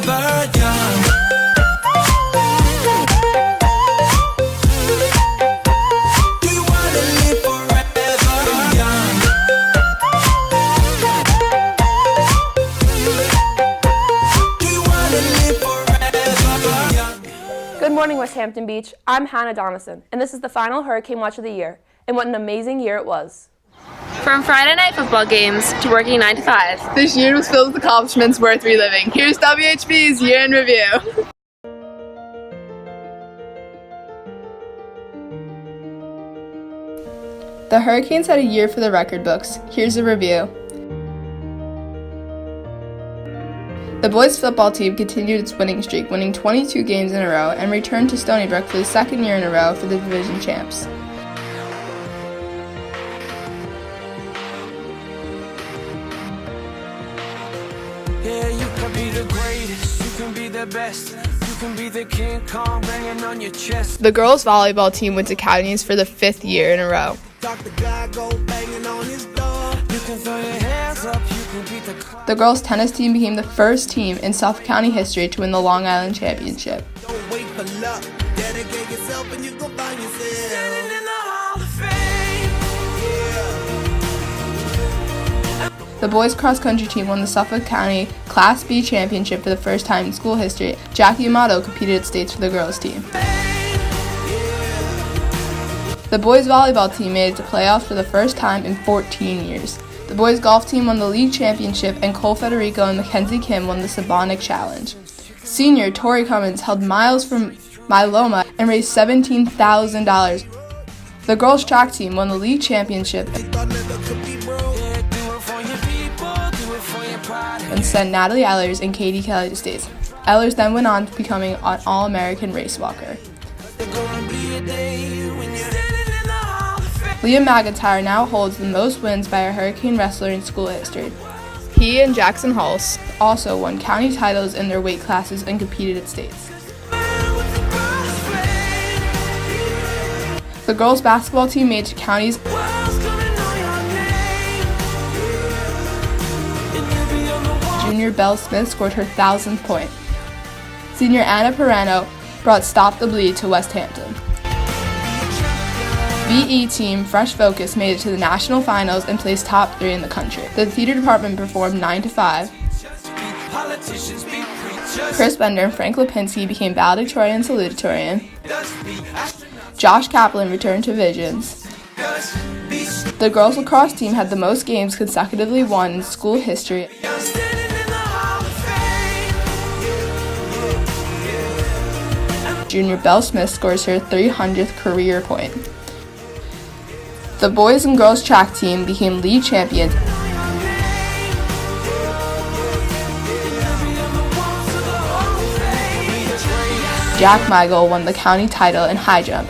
forever young. Do you wanna live forever young? Do you wanna live forever young? Good morning, West Hampton Beach. I'm Hannah Donison, and this is the final Hurricane Watch of the year. And what an amazing year it was. From Friday night football games to working 9 to 5. This year was filled with accomplishments worth reliving. Here's WHB's Year in Review. The Hurricanes had a year for the record books. Here's a review. The boys football team continued its winning streak, winning 22 games in a row, and returned to Stony Brook for the second year in a row for the division champs. Yeah, you can be the greatest, you can be the best, you can be the King Kong banging on your chest. The girls volleyball team wins academies for the 5th year in a row. Dr. Guy go banging on his door. You can throw your hands up, you can beat the clock. The girls tennis team became the first team in Suffolk County history to win the Long Island Championship. Don't wait for luck, dedicate yourself and you gon' find yourself. Standing in the Hall of Fame. Yeah. The boys cross-country team won the Suffolk County Class B championship for the first time in school history. Jackie Amato competed at states for the girls team. The boys volleyball team made it to playoffs for the first time in 14 years. The boys golf team won the league championship, and Cole Federico and Mackenzie Kim won the Sabonic Challenge. Senior Tori Cummins held miles from myeloma and raised $17,000. The girls track team won the league championship and sent Natalie Ehlers and Katie Kelly to states. Ehlers then went on to becoming an All-American race walker. Liam McIntyre now holds the most wins by a Hurricane wrestler in school history. He and Jackson Hulse also won county titles in their weight classes and competed at states. The girls basketball team made it to counties. Junior Belle Smith scored her 1,000th point. Senior Anna Perano brought Stop the Bleed to West Hampton. VE team Fresh Focus made it to the national finals and placed top 3 in the country. The theater department performed 9 to 5. Chris Bender and Frank Lipinski became valedictorian and salutatorian. Josh Kaplan returned to Visions. The girls lacrosse team had the most games consecutively won in school history. Junior Belle Smith scores her 300th career point. The boys and girls track team became league champions. Jack Michael won the county title in high jump.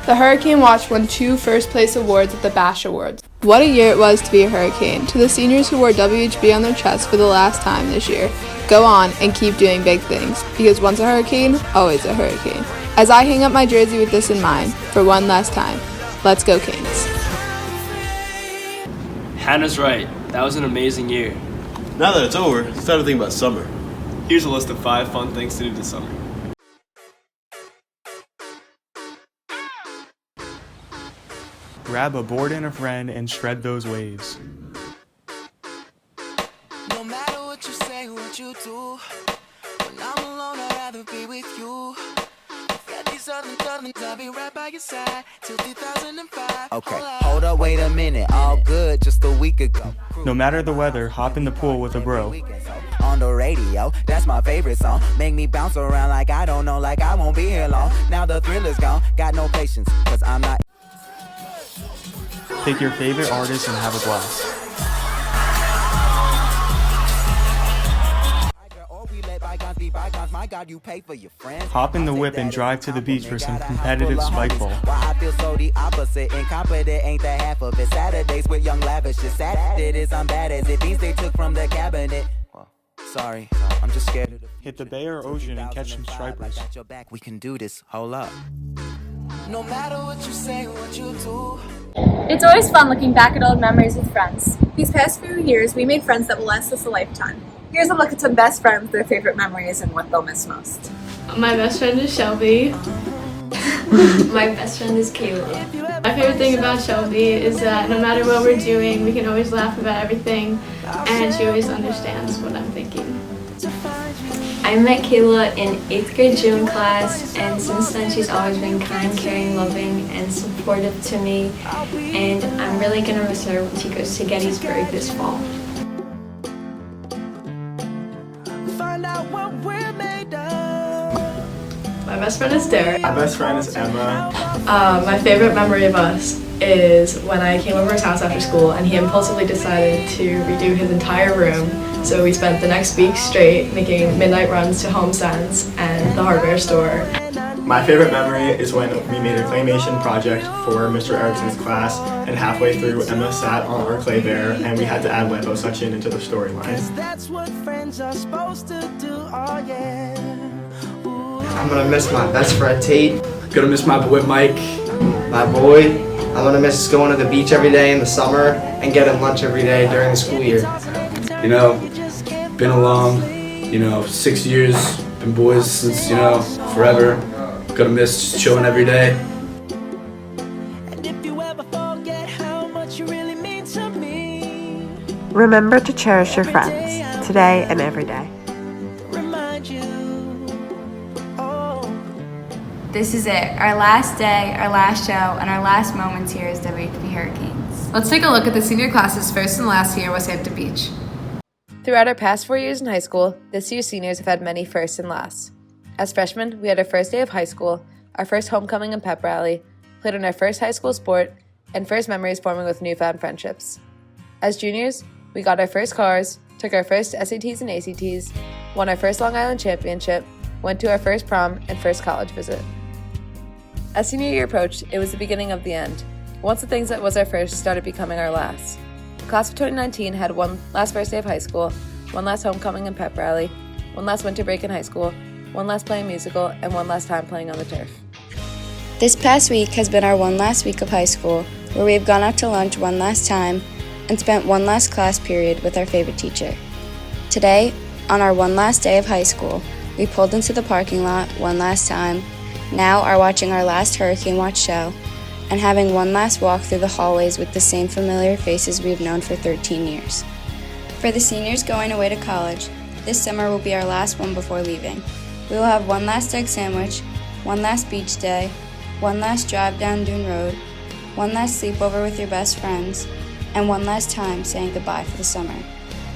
The Hurricane Watch won 2 first-place awards at the Bash Awards. What a year it was to be a Hurricane. To the seniors who wore WHB on their chests for the last time this year, go on and keep doing big things, because once a Hurricane, always a Hurricane. As I hang up my jersey with this in mind, for one last time, let's go Kings. Hannah's right. That was an amazing year. Now that it's over, it's time to think about summer. Here's a list of 5 fun things to do this summer. Grab a board and a friend and shred those waves. No matter what you say, what you do, when I'm alone, I'd rather be with you. Forget these other darlings, I'll be right by your side till 2005. Okay, hold up, wait a minute, all good just a week ago. No matter the weather, hop in the pool with a bro. On the radio, that's my favorite song. Make me bounce around like I don't know, like I won't be here long. Now the thrill is gone, got no patience, cause I'm not. Pick your favorite artist and have a blast. Hop in the whip and drive to the beach for some competitive spikeball. Why I feel so the opposite, incompetent ain't the half of it. Saturdays with young lavish, it's sad it is, I'm bad as it beans they took from the cabinet. Sorry, I'm just scared of the Hit the bay or ocean and catch some stripers. got your back, we can do this, hold up. No matter what you say, what you do. It's always fun looking back at old memories with friends. These past few years, we made friends that will last us a lifetime. Here's a look at some best friends, their favorite memories, and what they'll miss most. My best friend is Shelby. My best friend is Kayla. My favorite thing about Shelby is that no matter what we're doing, we can always laugh about everything, and she always understands what I'm thinking. I met Kayla in 8th grade gym class, and since then she's always been kind, caring, loving, and supportive to me, and I'm really going to miss her when she goes to Gettysburg this fall. My best friend is Derek. My best friend is Emma. My favorite memory of us is when I came over his house after school and he impulsively decided to redo his entire room. So we spent the next week straight making midnight runs to Home Sense and the hardware store. My favorite memory is when we made a claymation project for Mr. Erickson's class, and halfway through Emma sat on our clay bear and we had to add liposuction into the storyline. That's what friends are supposed to do, oh yeah. I'm gonna miss my best friend Tate. Gonna miss my boy Mike. My boy. I'm gonna miss going to the beach every day in the summer and getting lunch every day during the school year. You know, been along, 6 years, been boys since, forever. Gonna miss just chilling every day. And if you ever forget how much you really mean to me, Remember to cherish your friends, today and every day. remind you, This is it, our last day, our last show, and our last moments here as WHB Hurricanes. Let's take a look at the senior class's first and last here at West Hampton Beach. Throughout our past 4 years in high school, this year's seniors have had many firsts and lasts. As freshmen, we had our first day of high school, our first homecoming and pep rally, played in our first high school sport, and first memories forming with newfound friendships. As juniors, we got our first cars, took our first SATs and ACTs, won our first Long Island championship, went to our first prom and first college visit. As senior year approached, it was the beginning of the end. Once the things that was our first started becoming our last. The class of 2019 had one last first day of high school, one last homecoming and pep rally, one last winter break in high school, one last playing musical, and one last time playing on the turf. This past week has been our one last week of high school, where we have gone out to lunch one last time and spent one last class period with our favorite teacher. Today, on our one last day of high school, we pulled into the parking lot one last time, now are watching our last Hurricane Watch show, and having one last walk through the hallways with the same familiar faces we've known for 13 years. For the seniors going away to college, this summer will be our last one before leaving. We will have one last egg sandwich, one last beach day, one last drive down Dune Road, one last sleepover with your best friends, and one last time saying goodbye for the summer.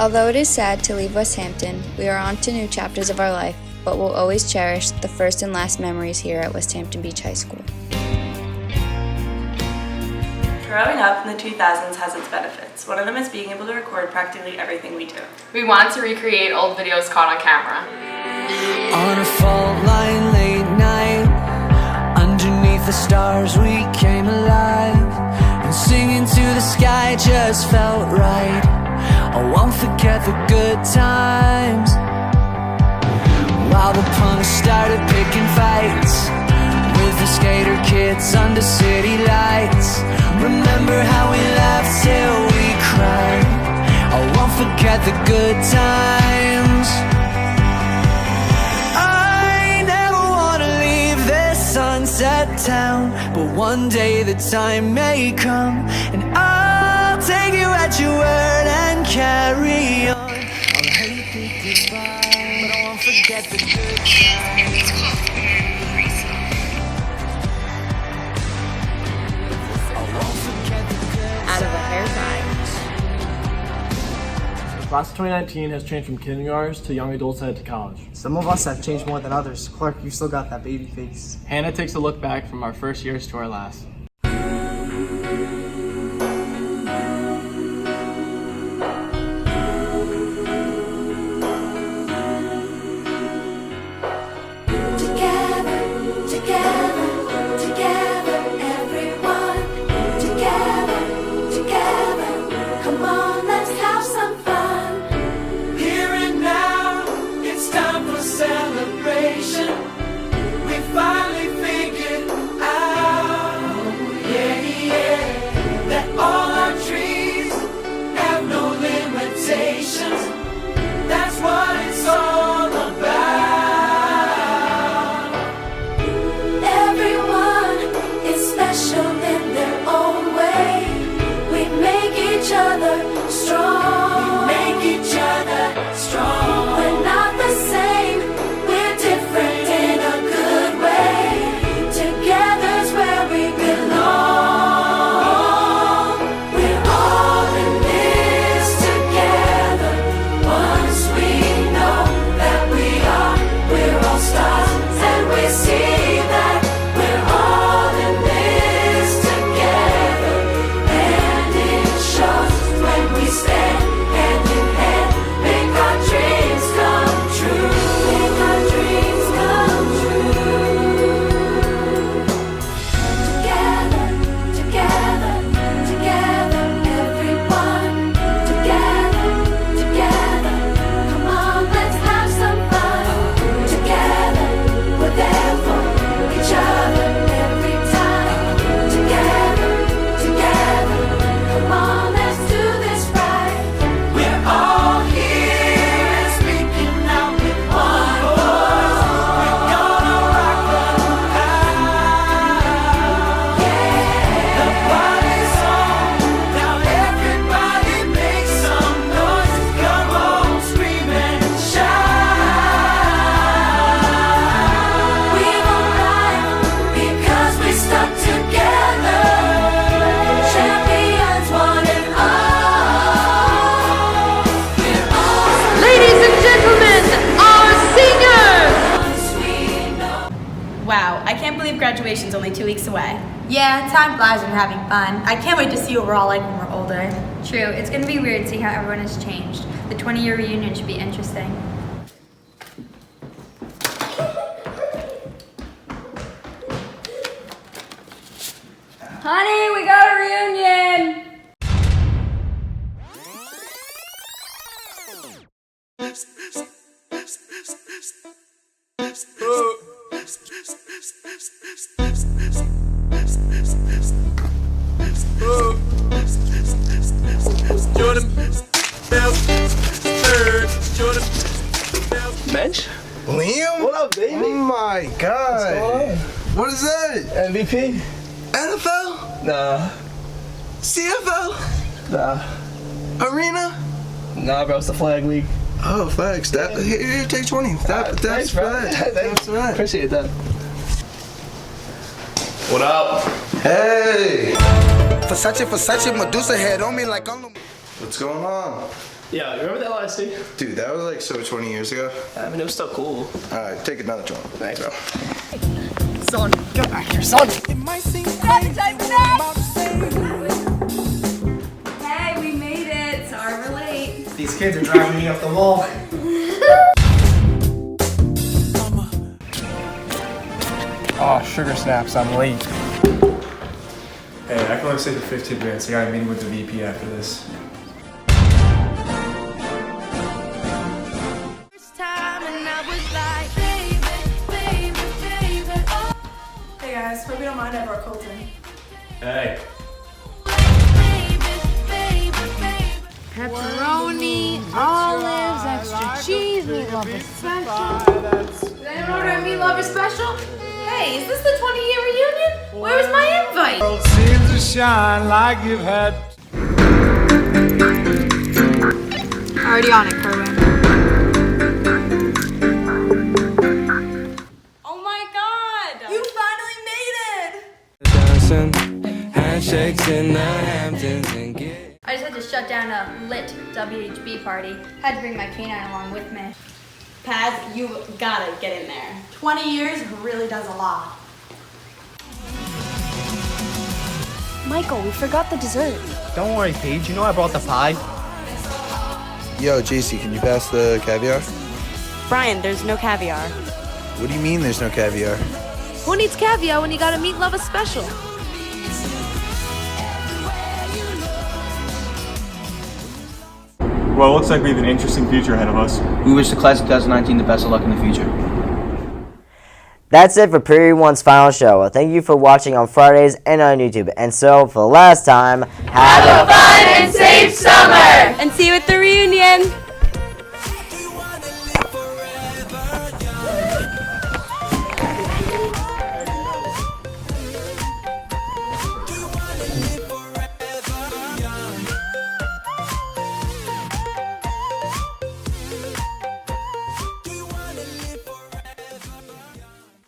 Although it is sad to leave West Hampton, we are on to new chapters of our life, but we'll always cherish the first and last memories here at West Hampton Beach High School. Growing up in the 2000s has its benefits. One of them is being able to record practically everything we do. We wanted to recreate old videos caught on camera. on a fault line late night, underneath the stars we came alive, and singing to the sky just felt right. I won't forget the good times, while the punks started picking fights with the skater kids under city lights. Remember how we laughed till we cried. I won't forget the good times. I never wanna leave this sunset town, but one day the time may come, and I'll take you at your word and carry on. I'll hate the goodbye, but I won't forget the good times. Out of a hair tie. The class of 2019 has changed from kindergartners to young adults headed to college. Some of us have changed more than others. Clarke, you still got that baby face. Hannah takes a look back from our first years to our last. graduation's only 2 weeks away. Yeah, time flies when you're having fun. I can't wait to see what we're all like when we're older. True, it's gonna be weird seeing how everyone has changed. The 20-year reunion should be interesting. Honey, we got a reunion! Bench? Liam? What up, baby? Oh my god. What is that? MVP? NFL? Nah. CFL? Nah. Arena? Nah, bro, it's the flag league. Oh, flags. Here, take 20. That's Thanks, bro. flag. That's right. Appreciate that. What up? Hey! Versace, Medusa head on me like I'm... What's going on? Yeah, you remember that last day? Dude, that was like so 20 years ago. I mean, it was still cool. Alright, take another joint. Thanks, bro. Son, get back here, son. Hey, we made it. Sorry we're late. These kids are driving me up the wall. Oh, sugar snaps, I'm late. Hey, I can only stay for 15 minutes. I got a meeting with the VP after this. Hey guys, hope you don't mind I brought Colton. Hey. Pepperoni, olives, extra cheese, meat lover special. Did anyone order a meat lover special? Hey, is this the 20-year reunion? Where was my invite? World seems to shine like you've had. Already on it, Kerwin. Oh my god! You finally made it! Dancing, handshakes in the Hamptons and get. I just had to shut down a lit WHB party. Had to bring my canine along with me. Paz, you gotta get in there. 20 years really does a lot. Michael, we forgot the dessert. Don't worry, Paige. You know I brought the pie. Yo, Jacey, can you pass the caviar? Brian, there's no caviar. What do you mean there's no caviar? Who needs caviar when you got a meat lover special? Well, it looks like we have an interesting future ahead of us. We wish the class of 2019 the best of luck in the future. That's it for Period 1's final show. Well, thank you for watching on Fridays and on YouTube. And so, for the last time, Have a fun and safe summer! And see you at the reunion!